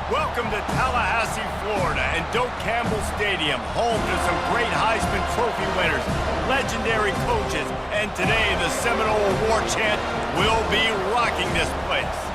Welcome to Tallahassee, Florida, and Doak Campbell Stadium, home to some great Heisman Trophy winners, legendary coaches, and today the Seminole War Chant will be rocking this place.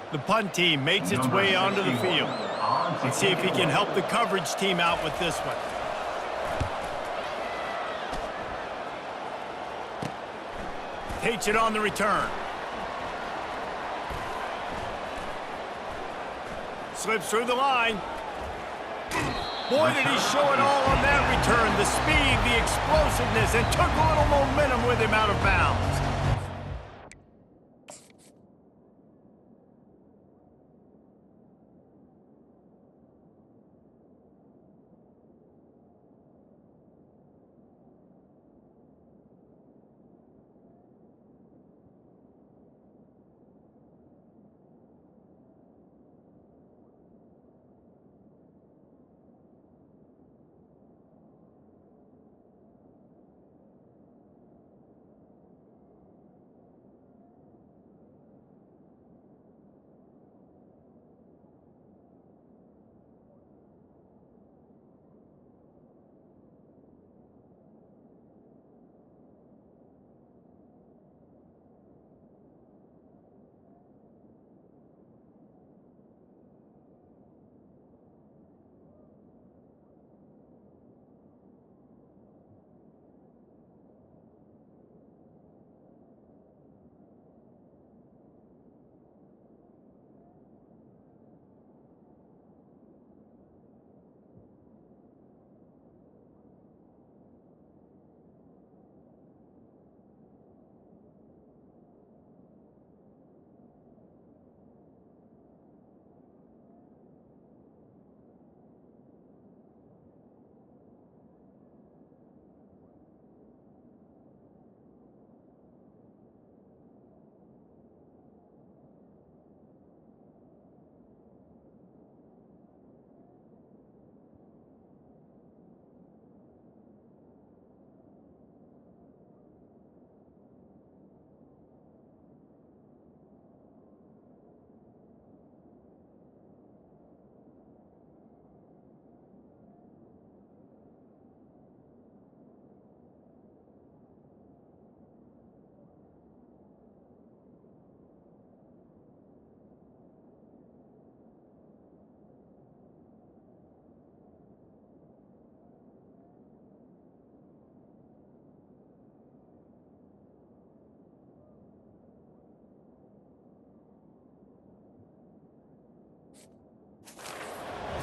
The punt team makes its way onto the field. Let's see if he can help the coverage team out with this one. Takes it on the return. Slips through the line. Boy, did he show it all on that return. The speed, the explosiveness, and took a little momentum with him out of bounds.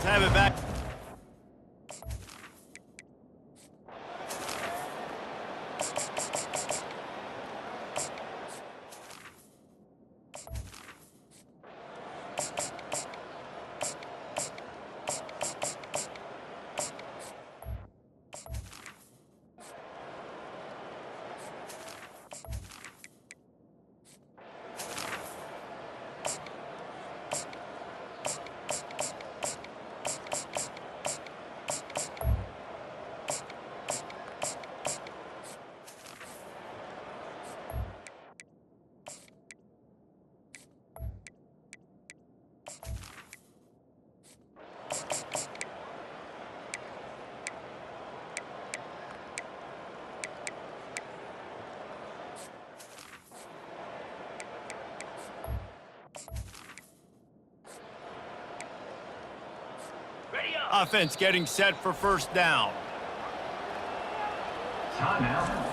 have it back. Offense getting set for first down. Timeout.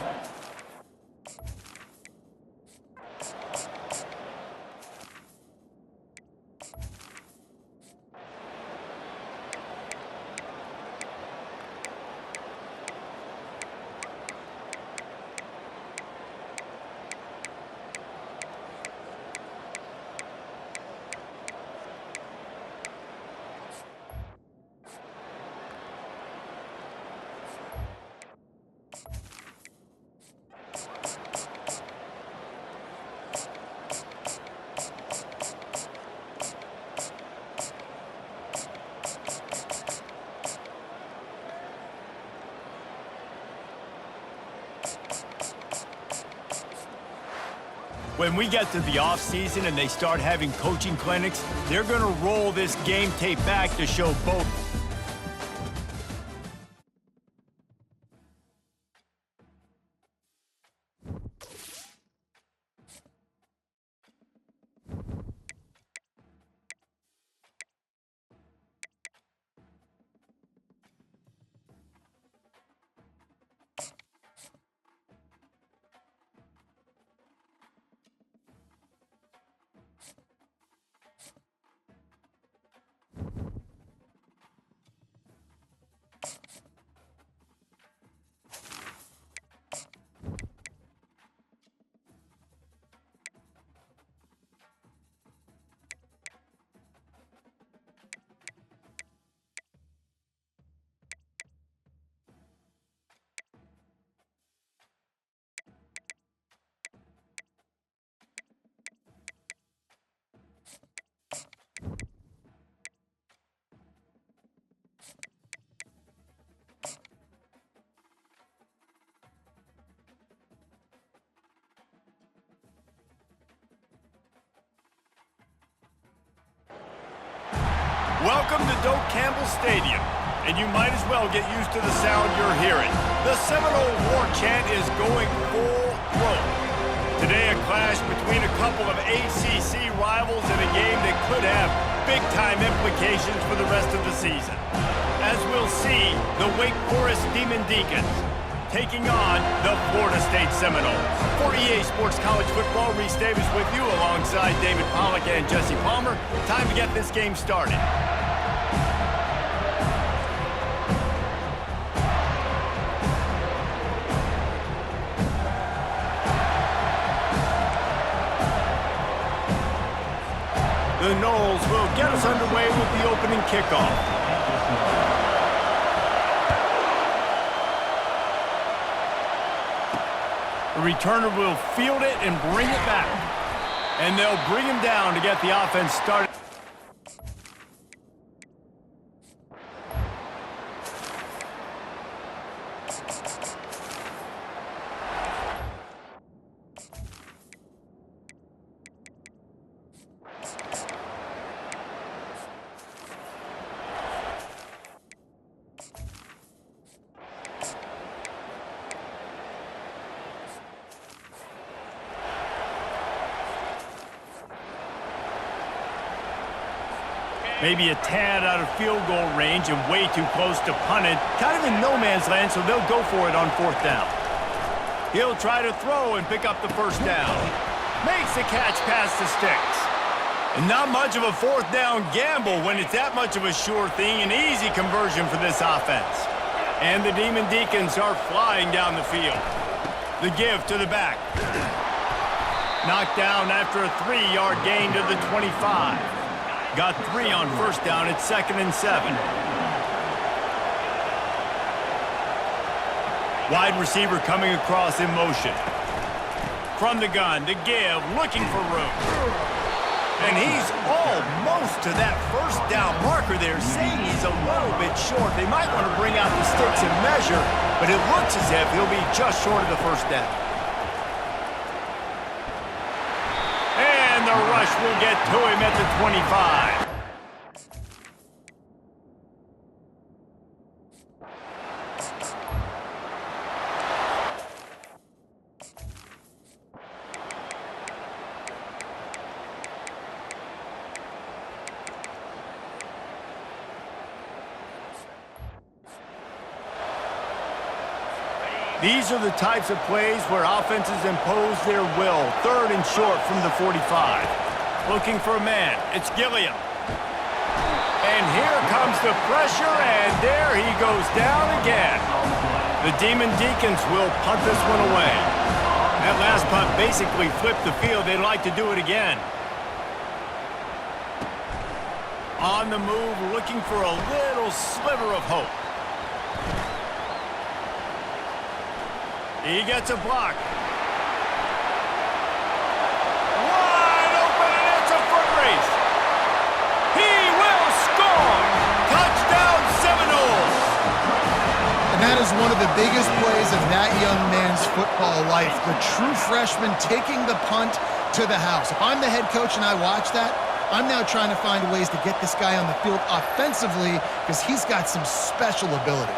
When we get to the offseason and they start having coaching clinics, they're going to roll this game tape back to show both. Welcome to Doak Campbell Stadium, and you might as well get used to the sound you're hearing. The Seminole War Chant is going full throat. Today, a clash between a couple of ACC rivals in a game that could have big-time implications for the rest of the season. As we'll see, the Wake Forest Demon Deacons taking on the Florida State Seminoles. For EA Sports College Football, Reese Davis with you alongside David Pollack and Jesse Palmer. Time to get this game started. The Noles will get us underway with the opening kickoff. The returner will field it and bring it back. And they'll bring him down to get the offense started. Maybe a tad out of field goal range and way too close to punt it. Kind of in no man's land, so they'll go for it on fourth down. He'll try to throw and pick up the first down. Makes the catch past the sticks. And not much of a fourth down gamble when it's that much of a sure thing. An easy conversion for this offense. And the Demon Deacons are flying down the field. The give to the back. Knocked down after a 3-yard gain to the 25. Got 3 on first down at 2nd and 7. Wide receiver coming across in motion. From the gun, to give, looking for room. And he's almost to that first down marker there, saying he's a little bit short. They might want to bring out the sticks and measure, but it looks as if he'll be just short of the first down. And the rush will get to him at the 25. These are the types of plays where offenses impose their will. 3rd and short from the 45. Looking for a man. It's Gilliam. And here comes the pressure, and there he goes down again. The Demon Deacons will punt this one away. That last punt basically flipped the field. They'd like to do it again. On the move, looking for a little sliver of hope. He gets a block. Wide open, and it's a foot race. He will score! Touchdown Seminoles! And that is one of the biggest plays of that young man's football life. The true freshman taking the punt to the house. If I'm the head coach and I watch that, I'm now trying to find ways to get this guy on the field offensively because he's got some special ability.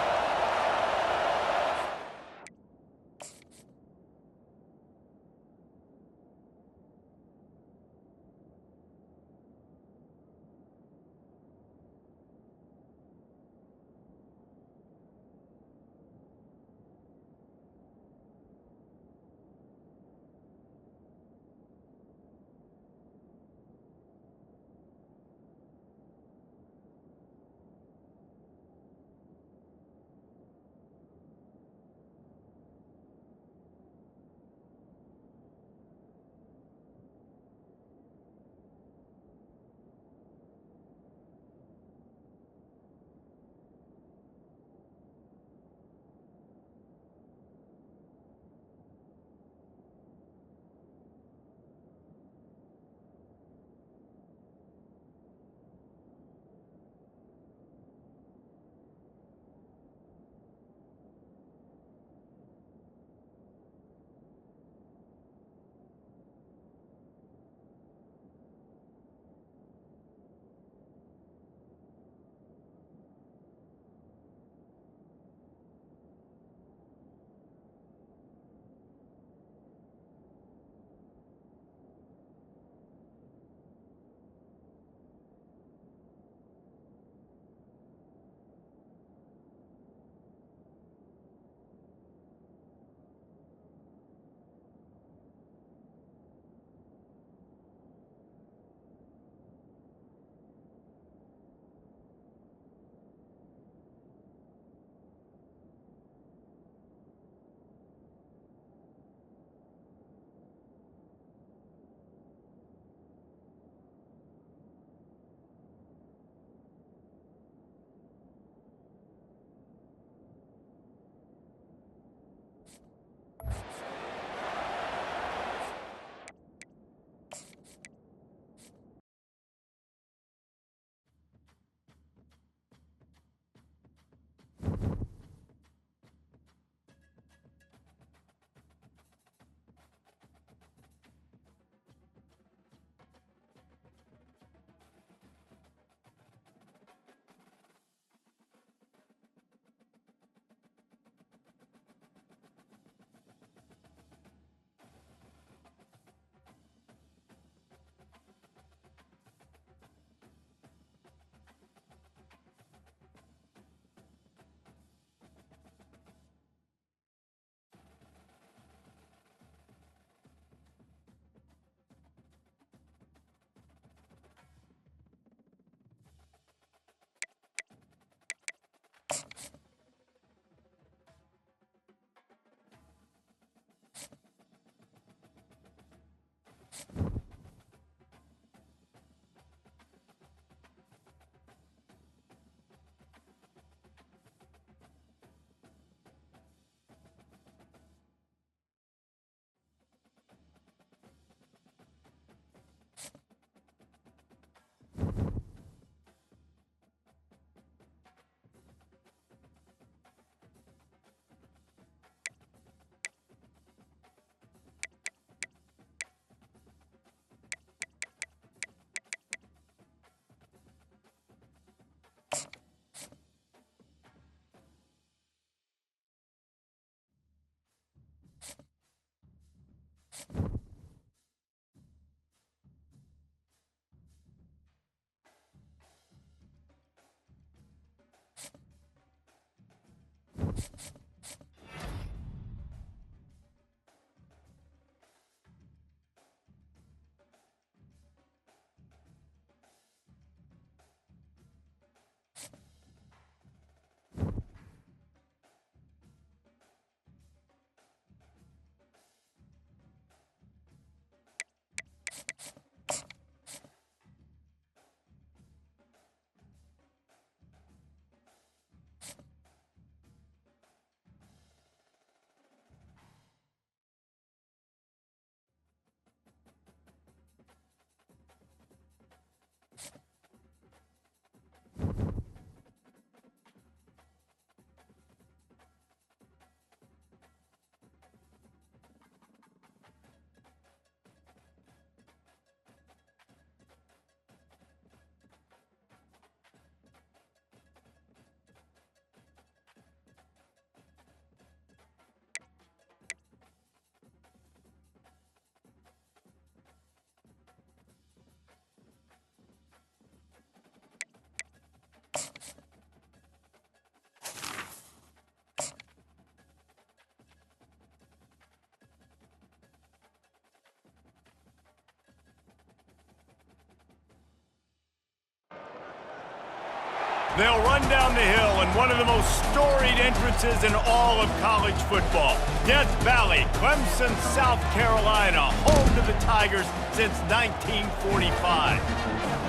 They'll run down the hill in one of the most storied entrances in all of college football. Death Valley, Clemson, South Carolina, home to the Tigers since 1945.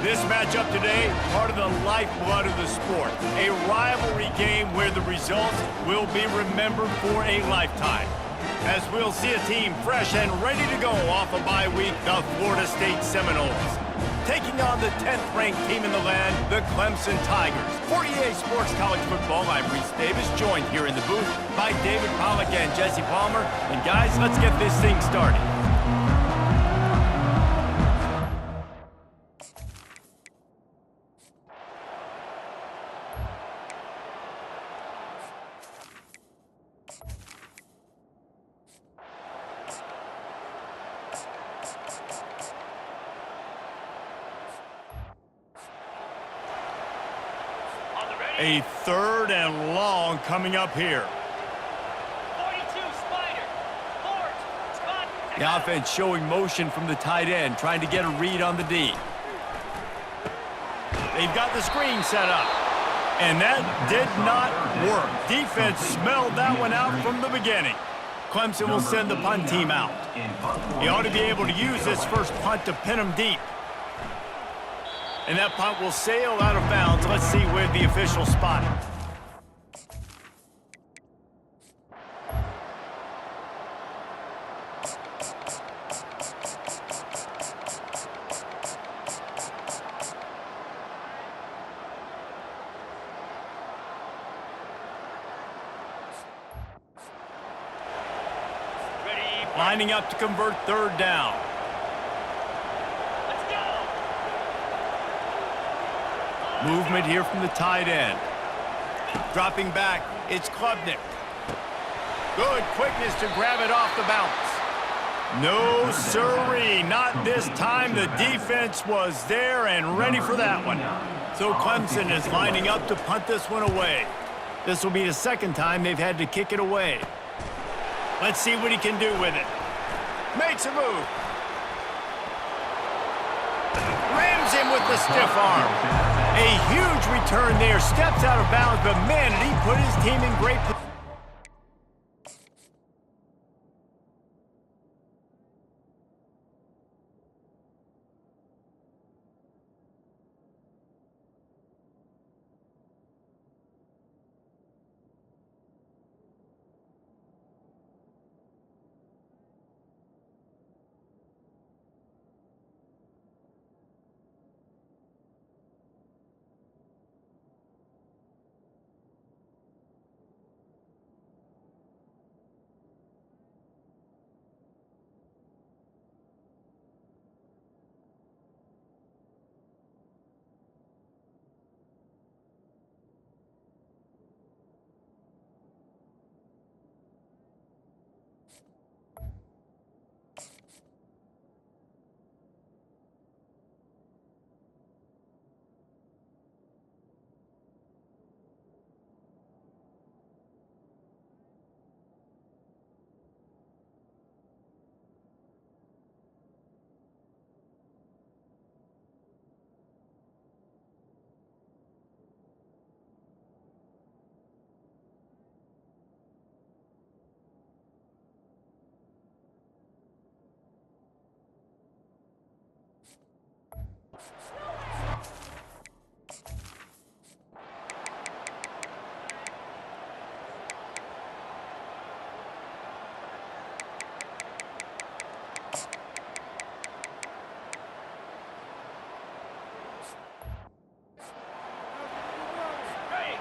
This matchup today, part of the lifeblood of the sport. A rivalry game where the results will be remembered for a lifetime. As we'll see a team fresh and ready to go off a bye week, the Florida State Seminoles. Taking on the 10th-ranked team in the land, the Clemson Tigers. For EA Sports College Football, I'm Reese Davis, joined here in the booth by David Pollack and Jesse Palmer. And guys, let's get this thing started. A 3rd and long coming up here. 42, Spider. Ford, spot. The offense showing motion from the tight end, trying to get a read on the D. They've got the screen set up. And that did not work. Defense smelled that one out from the beginning. Clemson will send the punt team out. He ought to be able to use this first punt to pin him deep. And that punt will sail out of bounds. Let's see where the official spot it. Ready. Lining up to convert 3rd down. Let's go. Movement here from the tight end. Dropping back, it's Klubnik. Good quickness to grab it off the bounce. No siree, not this time. The defense was there and ready for that one. So Clemson is lining up to punt this one away. This will be the 2nd time they've had to kick it away. Let's see what he can do with it. Makes a move. Rams him with the stiff arm. A huge return there. Steps out of bounds, but man, did he put his team in great position.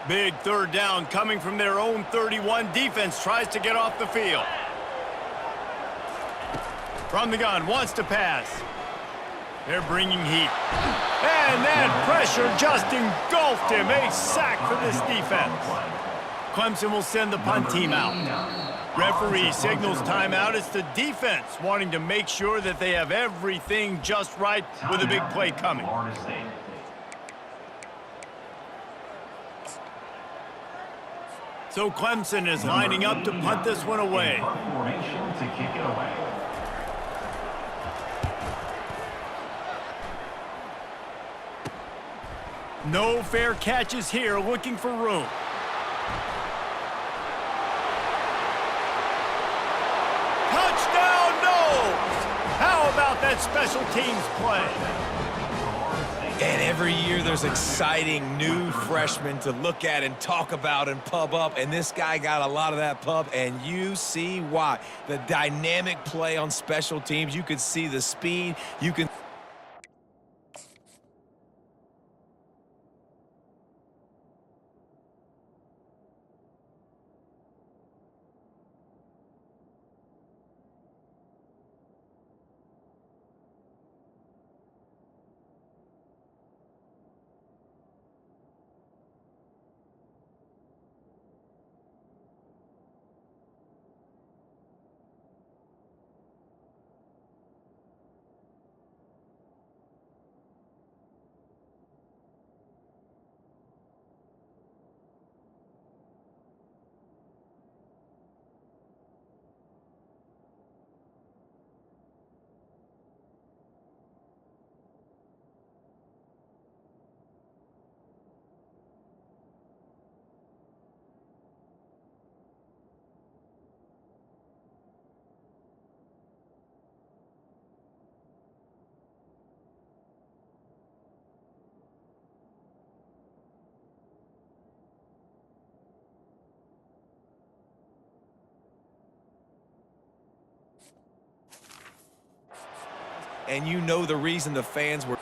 Big 3rd down coming from their own 31. Defense tries to get off the field. From the gun, wants to pass. They're bringing heat. And that pressure just engulfed him. A sack for this defense. Clemson will send the punt team out. Referee signals timeout. It's the defense wanting to make sure that they have everything just right with a big play coming. So Clemson is lining up to punt this one away. No fair catches here, looking for room. Touchdown, Noles! How about that special teams play? And every year there's exciting new freshmen to look at and talk about and pub up, and this guy got a lot of that pub, and you see why. The dynamic play on special teams, you can see the speed, you can... And you know the reason the fans were...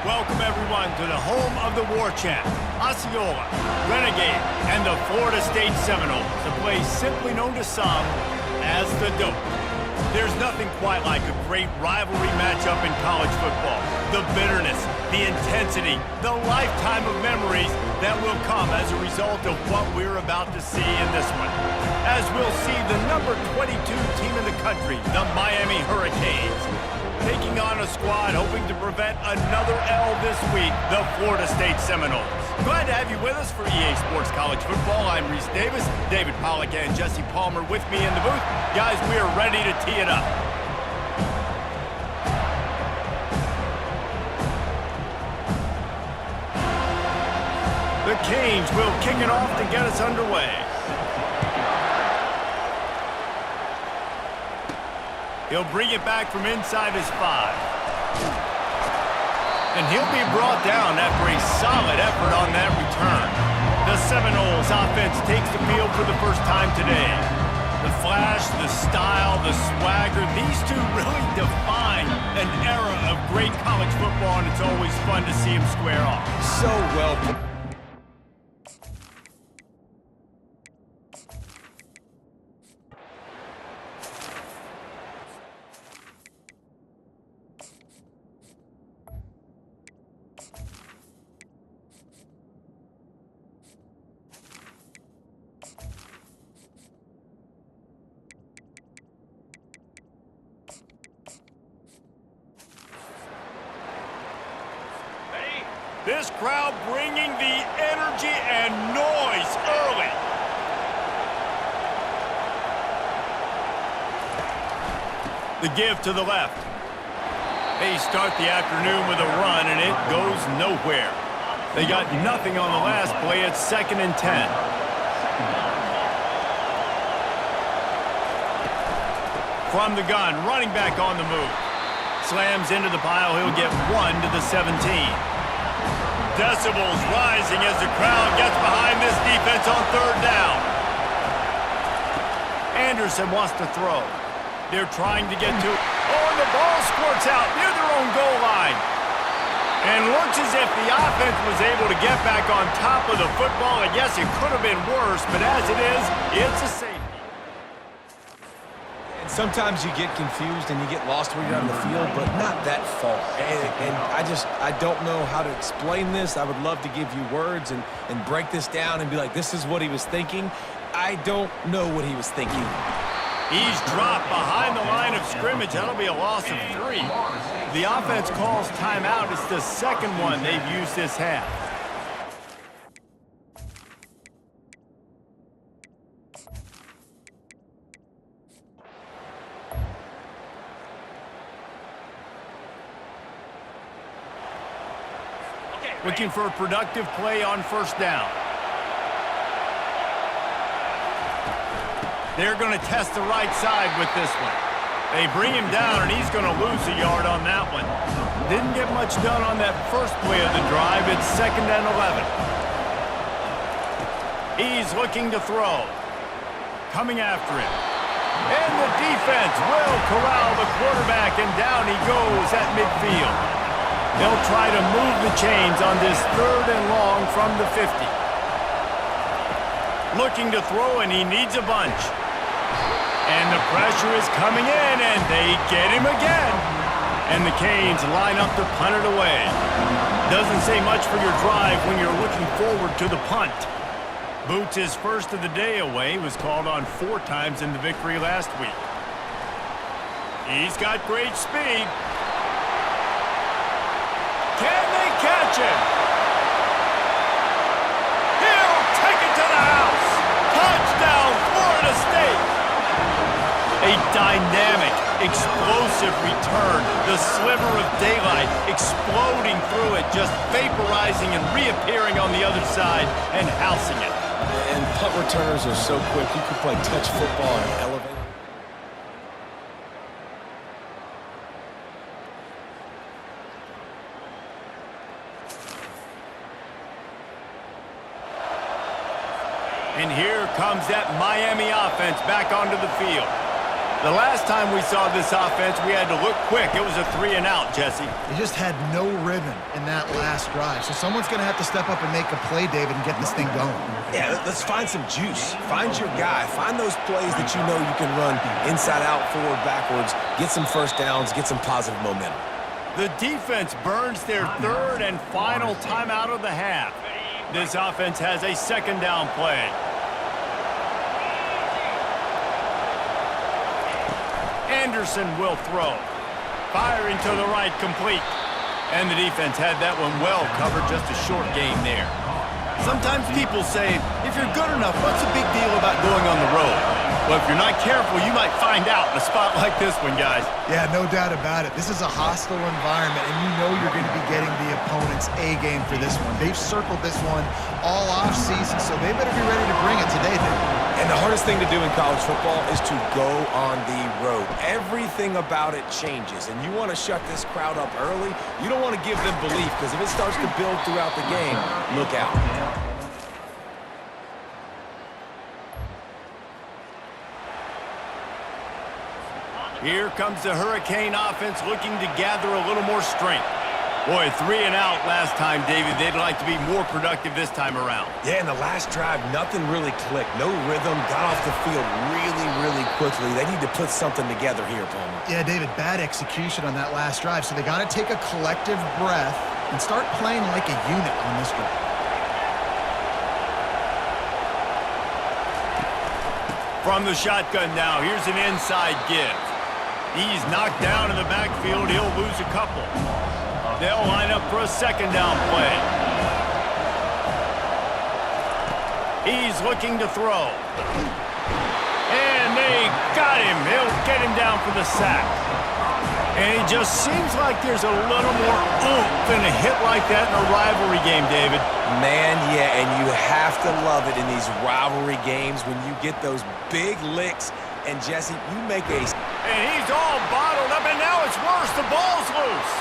Welcome, everyone, to the home of the War Chant, Osceola, Renegade, and the Florida State Seminoles, a place simply known to some as the Dope. There's nothing quite like a great rivalry matchup in college football. The bitterness, the intensity, the lifetime of memories that will come as a result of what we're about to see in this one. As we'll see the number 22 team in the country, the Miami Hurricanes, taking on a squad hoping to prevent another L this week, the Florida State Seminoles. Glad to have you with us for EA Sports College Football. I'm Reese Davis, David Pollack and Jesse Palmer with me in the booth. Guys, we are ready to tee it up. The Canes will kick it off to get us underway. He'll bring it back from inside his 5. And he'll be brought down after a solid effort on that return. The Seminoles offense takes the field for the first time today. The flash, the style, the swagger, these two really define an era of great college football, and it's always fun to see them square off. So well put. This crowd bringing the energy and noise early. The give to the left. They start the afternoon with a run, and it goes nowhere. They got nothing on the last play. It's 2nd and 10. From the gun, running back on the move. Slams into the pile. He'll get 1 to the 17. Decibels rising as the crowd gets behind this defense on 3rd down. Anderson wants to throw. They're trying to get to... Oh, and the ball squirts out near their own goal line. And looks as if the offense was able to get back on top of the football. And yes, it could have been worse, but as it is, it's a safety. And sometimes you get confused and you get lost when you're on the field, but not that far. And I don't know how to explain this. I would love to give you words and break this down and be like, this is what he was thinking. I don't know what he was thinking. He's dropped behind the line of scrimmage. That'll be a loss of 3. The offense calls timeout. It's the second one they've used this half. Looking for a productive play on first down. They're going to test the right side with this one. They bring him down, and he's going to lose a yard on that one. Didn't get much done on that first play of the drive. It's 2nd and 11. He's looking to throw. Coming after him. And the defense will corral the quarterback, and down he goes at midfield. They'll try to move the chains on this 3rd and long from the 50. Looking to throw, and he needs a bunch. And the pressure is coming in, and they get him again. And the Canes line up to punt it away. Doesn't say much for your drive when you're looking forward to the punt. Boots' first of the day away was called on 4 times in the victory last week. He's got great speed. Can they catch him? He'll take it to the house. Touchdown, Florida State. A dynamic, explosive return. The sliver of daylight exploding through it, just vaporizing and reappearing on the other side and housing it. And punt returners are so quick, you could play touch football and elevate. And here comes that Miami offense back onto the field. The last time we saw this offense, we had to look quick. It was a 3-and-out, Jesse. They just had no rhythm in that last drive. So someone's going to have to step up and make a play, David, and get this thing going. Yeah, let's find some juice. Find your guy. Find those plays that you know you can run inside out, forward, backwards, get some first downs, get some positive momentum. The defense burns their 3rd and final timeout of the half. This offense has a 2nd down play. Anderson will throw. Firing to the right, complete. And the defense had that one well covered, just a short game there. Sometimes people say, if you're good enough, what's the big deal about going on the road? Well, if you're not careful, you might find out in a spot like this one, guys. Yeah, no doubt about it. This is a hostile environment, and you know you're going to be getting the opponent's A game for this one. They've circled this one all off season, so they better be ready to bring it today, David. And the hardest thing to do in college football is to go on the road. Everything about it changes, and you want to shut this crowd up early. You don't want to give them belief, because if it starts to build throughout the game, look out. Here comes the Hurricane offense looking to gather a little more strength. Boy, 3-and-out last time, David. They'd like to be more productive this time around. Yeah, in the last drive, nothing really clicked. No rhythm, got off the field really, really quickly. They need to put something together here, Palmer. Yeah, David, bad execution on that last drive, so they got to take a collective breath and start playing like a unit on this drive. From the shotgun now, here's an inside give. He's knocked down in the backfield. He'll lose a couple. They'll line up for a 2nd down play. He's looking to throw. And they got him. They'll get him down for the sack. And it just seems like there's a little more oomph in a hit like that in a rivalry game, David. Man, yeah, and you have to love it in these rivalry games when you get those big licks. And, Jesse, you make a... And he's all bottled up, and now it's worse. The ball's loose.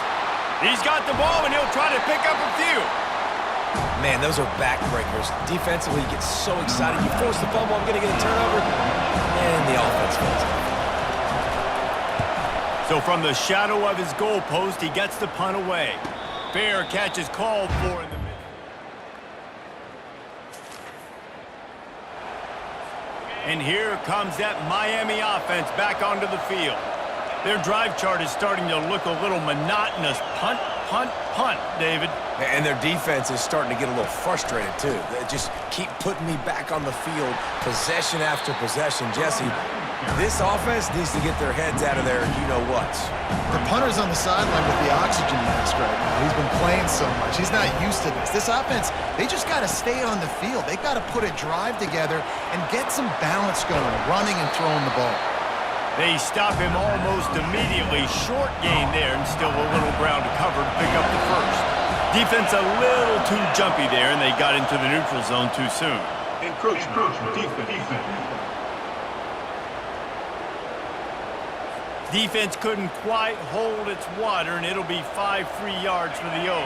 He's got the ball, and he'll try to pick up a few. Man, those are backbreakers. Defensively, you get so excited. You force the fumble, I'm going to get a turnover, and the offense falls off. So from the shadow of his goalpost, he gets the punt away. Fair catch is called for in the middle. And here comes that Miami offense back onto the field. Their drive chart is starting to look a little monotonous. Punt, punt, punt, David. And their defense is starting to get a little frustrated, too. They just keep putting me back on the field, possession after possession. Jesse, this offense needs to get their heads out of their you-know-whats. The punter's on the sideline with the oxygen mask right now. He's been playing so much. He's not used to this. This offense, they just got to stay on the field. They've got to put a drive together and get some balance going, running and throwing the ball. They stop him almost immediately. Short gain there and still a little ground to cover to pick up the first. Defense a little too jumpy there, and they got into the neutral zone too soon. Encroachment, defense. Defense couldn't quite hold its water, and it'll be 5 free yards for the O.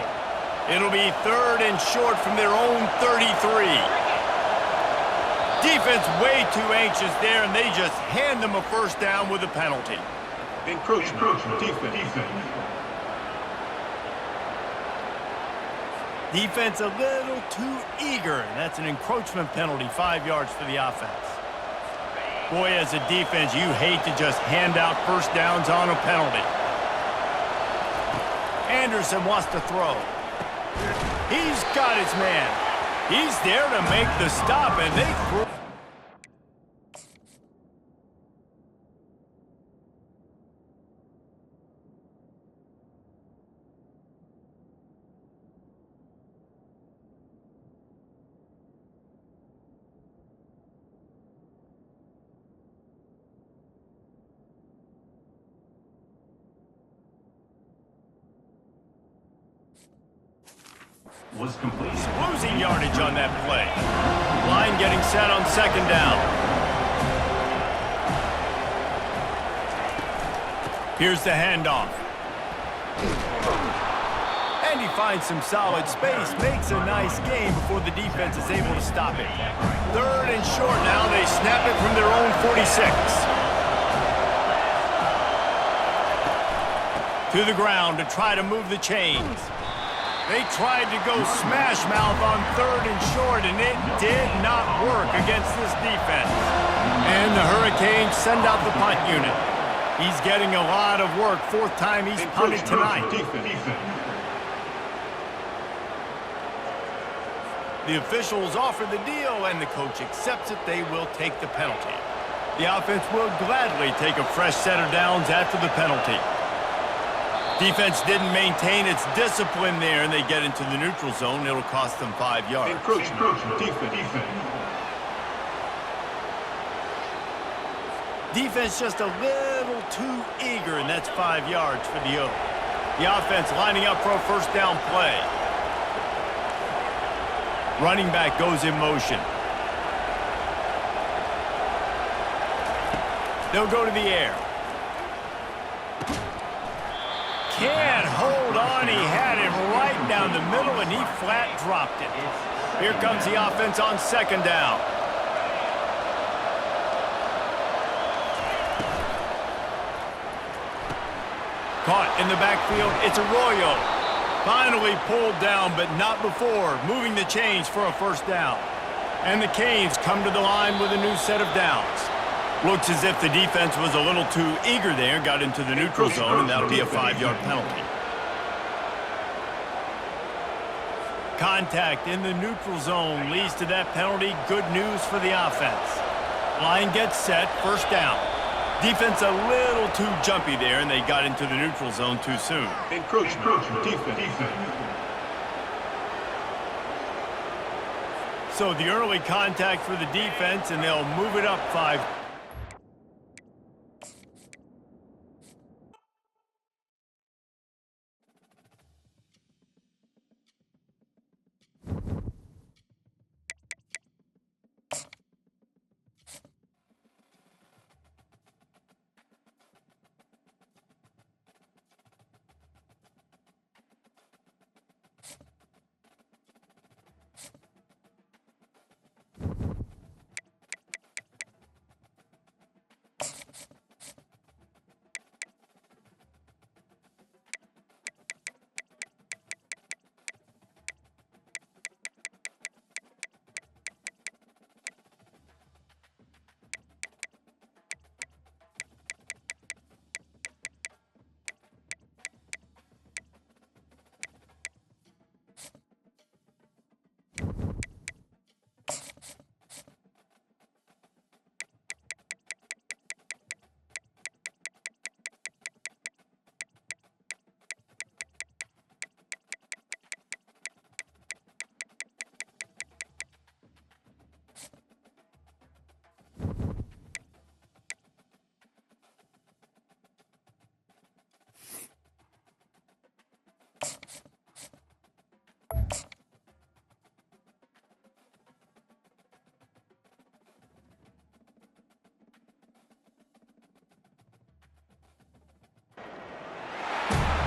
It'll be 3rd and short from their own 33. Defense way too anxious there, and they just hand them a first down with a penalty. Encroachment, defense. Defense a little too eager, and that's an encroachment penalty, 5 yards for the offense. Boy, as a defense, you hate to just hand out first downs on a penalty. Anderson wants to throw. He's got his man. He's there to make the stop, and they throw. Was complete. Losing yardage on that play. Line getting set on 2nd down. Here's the handoff. And he finds some solid space, makes a nice gain before the defense is able to stop it. 3rd and short now. They snap it from their own 46. To the ground to try to move the chains. They tried to go smash mouth on 3rd and short, and it did not work against this defense. And the Hurricanes send out the punt unit. He's getting a lot of work. 4th time he's punted tonight. The officials offer the deal, and the coach accepts it. They will take the penalty. The offense will gladly take a fresh set of downs after the penalty. Defense didn't maintain its discipline there, and they get into the neutral zone. It'll cost them 5 yards. Encroachment, defense. Defense just a little too eager, and that's 5 yards for the O. The offense lining up for a first down play. Running back goes in motion. They'll go to the air. Can't hold on. He had it right down the middle, and he flat dropped it. Here comes the offense on 2nd down. Caught in the backfield. It's Arroyo. Finally pulled down, but not before. Moving the chains for a first down. And the Canes come to the line with a new set of downs. Looks as if the defense was a little too eager there, got into the neutral zone, and that'll be a 5-yard penalty. Contact in the neutral zone leads to that penalty. Good news for the offense. Line gets set, first down. Defense a little too jumpy there, and they got into the neutral zone too soon. Encroachment, defense. So the early contact for the defense, and they'll move it up 5.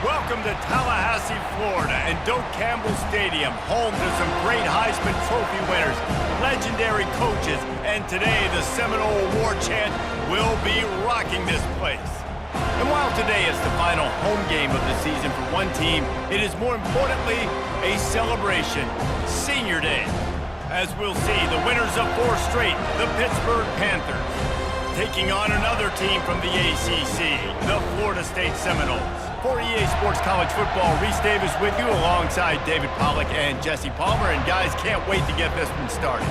Welcome to Tallahassee, Florida, and Doak Campbell Stadium, home to some great Heisman Trophy winners, legendary coaches, and today the Seminole Award chant will be rocking this place. And while today is the final home game of the season for one team, it is more importantly a celebration, Senior Day. As we'll see, the winners of 4 straight, the Pittsburgh Panthers, taking on another team from the ACC, the Florida State Seminoles. For EA Sports College Football, Reese Davis with you alongside David Pollack and Jesse Palmer. And guys, can't wait to get this one started.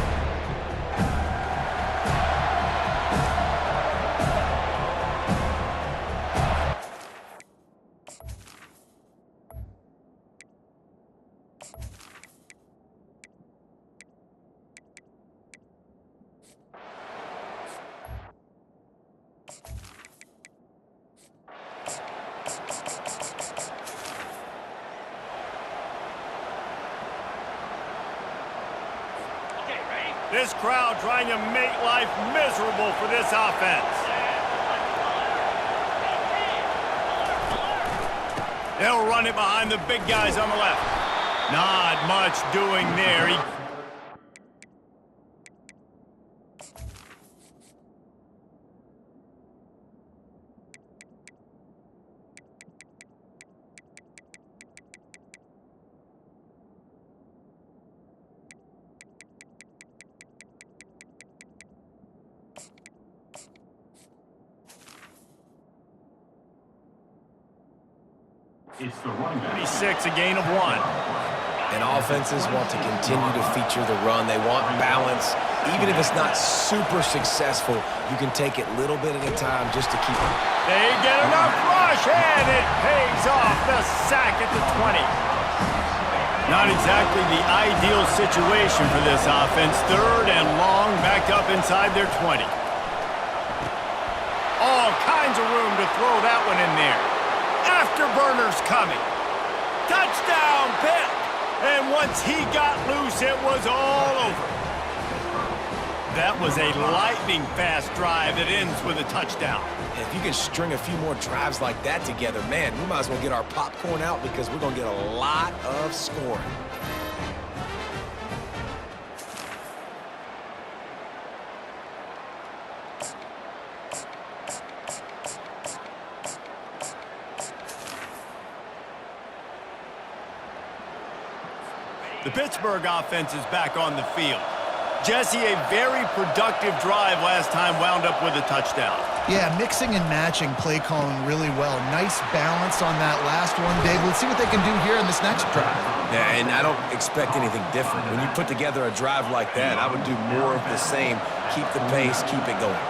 This crowd trying to make life miserable for this offense. They'll run it behind the big guys on the left. Not much doing there. It's the running back. 26, a gain of 1. And offenses want to continue to feature the run. They want balance. Even if it's not super successful, you can take it little bit at a time just to keep it. They get enough rush, and it pays off. The sack at the 20. Not exactly the ideal situation for this offense. 3rd and long, back up inside their 20. All kinds of room to throw that one in there. Afterburners coming. Touchdown, Pitt. And once he got loose, it was all over. That was a lightning-fast drive that ends with a touchdown. And if you can string a few more drives like that together, man, we might as well get our popcorn out because we're going to get a lot of scoring. The Pittsburgh offense is back on the field. Jesse, a very productive drive last time wound up with a touchdown. Yeah, mixing and matching play calling really well. Nice balance on that last one, Dave. Let's see what they can do here in this next drive. Yeah, and I don't expect anything different. When you put together a drive like that, I would do more of the same. Keep the pace, keep it going.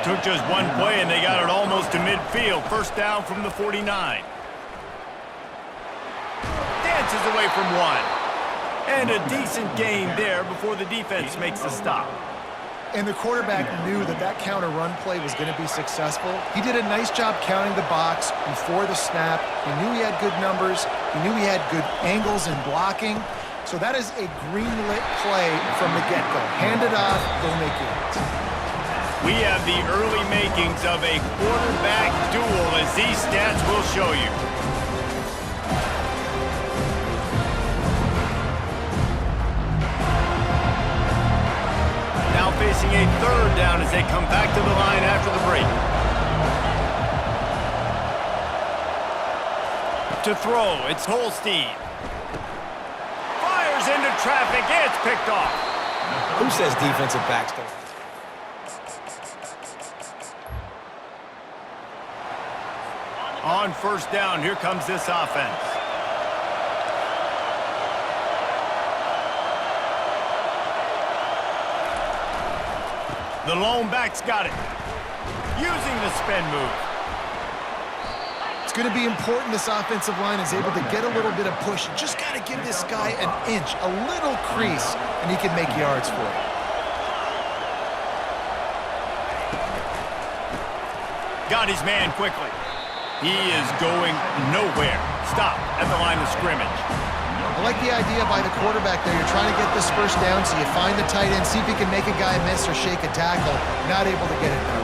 Took just one play, and they got it almost to midfield. First down from the 49. Dances away from 1. And a decent gain there before the defense makes the stop. And the quarterback knew that that counter run play was going to be successful. He did a nice job counting the box before the snap. He knew he had good numbers. He knew he had good angles and blocking. So that is a green-lit play from the get-go. Hand it off, go make it. We have the early makings of a quarterback duel, as these stats will show you. Now facing a 3rd down as they come back to the line after the break. To throw, it's Holstein. Fires into traffic, it's picked off. Who says defensive backs don't? On first down, here comes this offense. The lone back's got it. Using the spin move. It's going to be important this offensive line is able to get a little bit of push. You just got to give this guy an inch, a little crease, and he can make yards for it. Got his man quickly. He is going nowhere. Stop at the line of scrimmage. I like the idea by the quarterback there. You're trying to get this first down, so you find the tight end, see if he can make a guy miss or shake a tackle. Not able to get it done.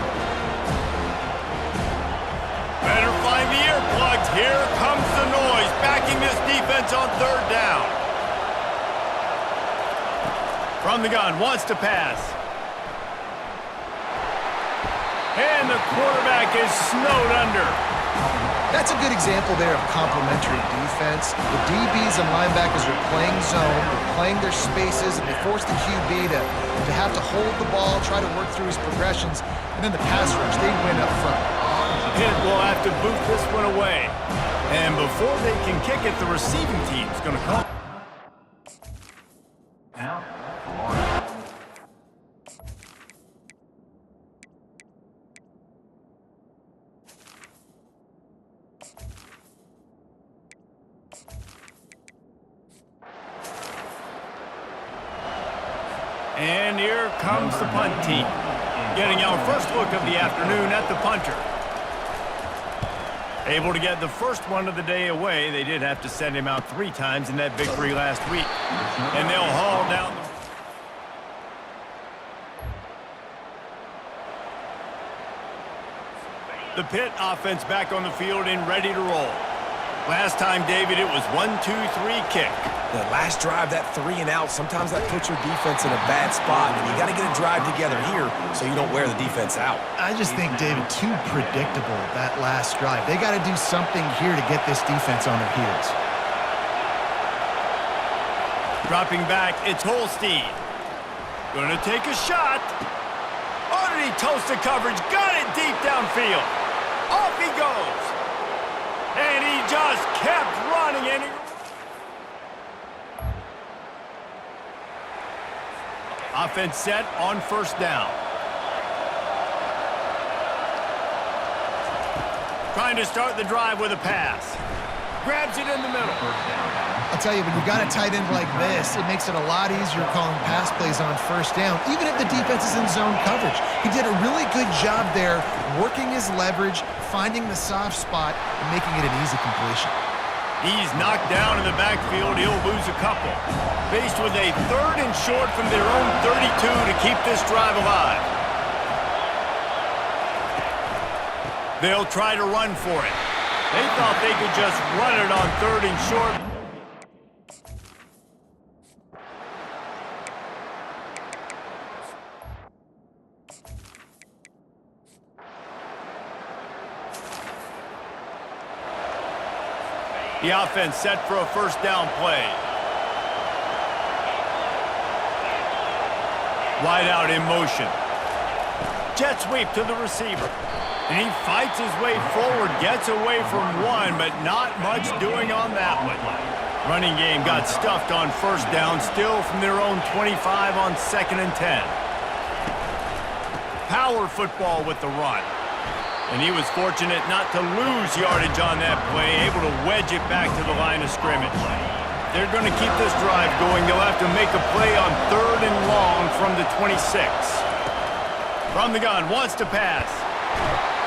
Better find the earplugs. Here comes the noise. this defense on third down. From the gun, wants to pass. And the quarterback is snowed under. That's a good example there of complementary defense. The DBs and linebackers are playing zone, they're playing their spaces, and they force the QB to have to hold the ball, try to work through his progressions, and then the pass rush, they win up front. Pitt will have to boot this one away. And before they can kick it, the receiving team's going to come. Now, Florida. And here comes the punt team. Getting our first look of the afternoon at the punter. Able to get the first one of the day away. They did have to send him out 3 times in that victory last week. And they'll haul down the Pitt offense back on the field and ready to roll. Last time, David, it was 1-2-3 kick. The last drive, that 3 and out, sometimes that puts your defense in a bad spot, and you got to get a drive together here so you don't wear the defense out. I just think, David, too predictable, that last drive. They got to do something here to get this defense on their heels. Dropping back, it's Holstein. Gonna take a shot. Underneath toasted coverage, got it deep downfield. Off he goes. And he just kept running, and offense set on first down. Trying to start the drive with a pass. Grabs it in the middle. I'll tell you, when you got a tight end like this, it makes it a lot easier calling pass plays on first down, even if the defense is in zone coverage. He did a really good job there, working his leverage, finding the soft spot, and making it an easy completion. He's knocked down in the backfield. He'll lose a couple. Faced with a 3rd and short from their own 32 to keep this drive alive. They'll try to run for it. They thought they could just run it on 3rd and short. The offense set for a first down play. Wide out in motion. Jet sweep to the receiver. And he fights his way forward, gets away from one, but not much doing on that one. Running game got stuffed on first down, still from their own 25 on 2nd and 10. Power football with the run. And he was fortunate not to lose yardage on that play, able to wedge it back to the line of scrimmage. They're going to keep this drive going. They'll have to make a play on 3rd and long from the 26. From the gun, wants to pass.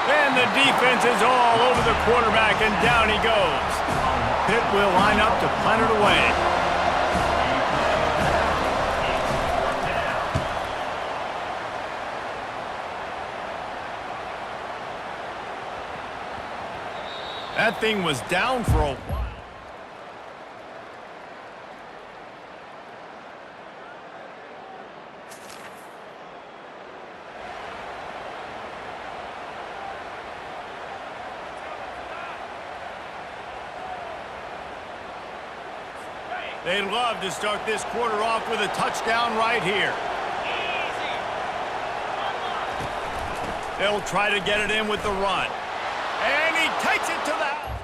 And the defense is all over the quarterback, and down he goes. Pitt will line up to punt it away. That thing was down for a while. They'd love to start this quarter off with a touchdown right here. They'll try to get it in with the run. And he takes it to the house.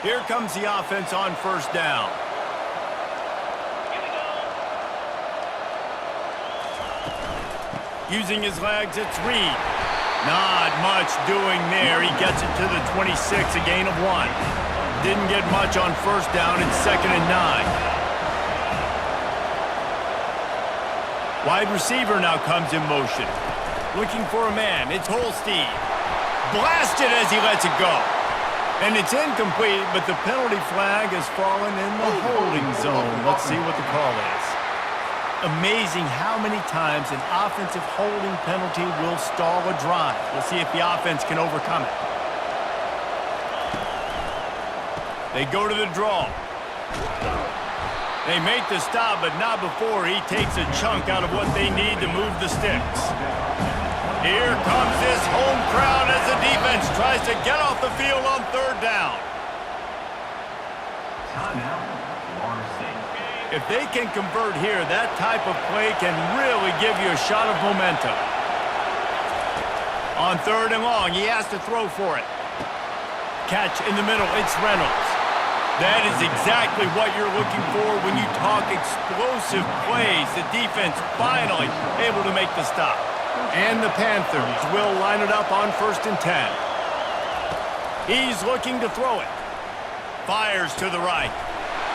Here comes the offense on first down. Using his legs, it's Reed. Not much doing there. He gets it to the 26, a gain of 1. Didn't get much on first down in 2nd and 9. Wide receiver now comes in motion. Looking for a man. It's Holstein. Blasted as he lets it go. And it's incomplete, but the penalty flag has fallen in the holding zone. Let's see what the call is. Amazing how many times an offensive holding penalty will stall a drive. We'll see if the offense can overcome it. They go to the draw. They make the stop, but not before he takes a chunk out of what they need to move the sticks. Here comes this home crowd as the defense tries to get off the field on third down. Timeout, Florida State. If they can convert here, that type of play can really give you a shot of momentum. On third and long, he has to throw for it. Catch in the middle, it's Reynolds. That is exactly what you're looking for when you talk explosive plays. The defense finally able to make the stop. And the Panthers will line it up on 1st and 10. He's looking to throw it. Fires to the right.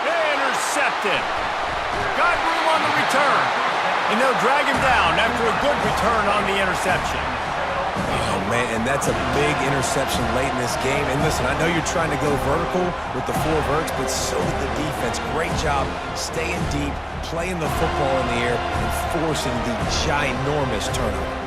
Intercepted. Got room on the return. And they'll drag him down after a good return on the interception. Oh, man, and that's a big interception late in this game. And listen, I know you're trying to go vertical with the 4 verts, but so did the defense. Great job staying deep, playing the football in the air, and forcing the ginormous turnover.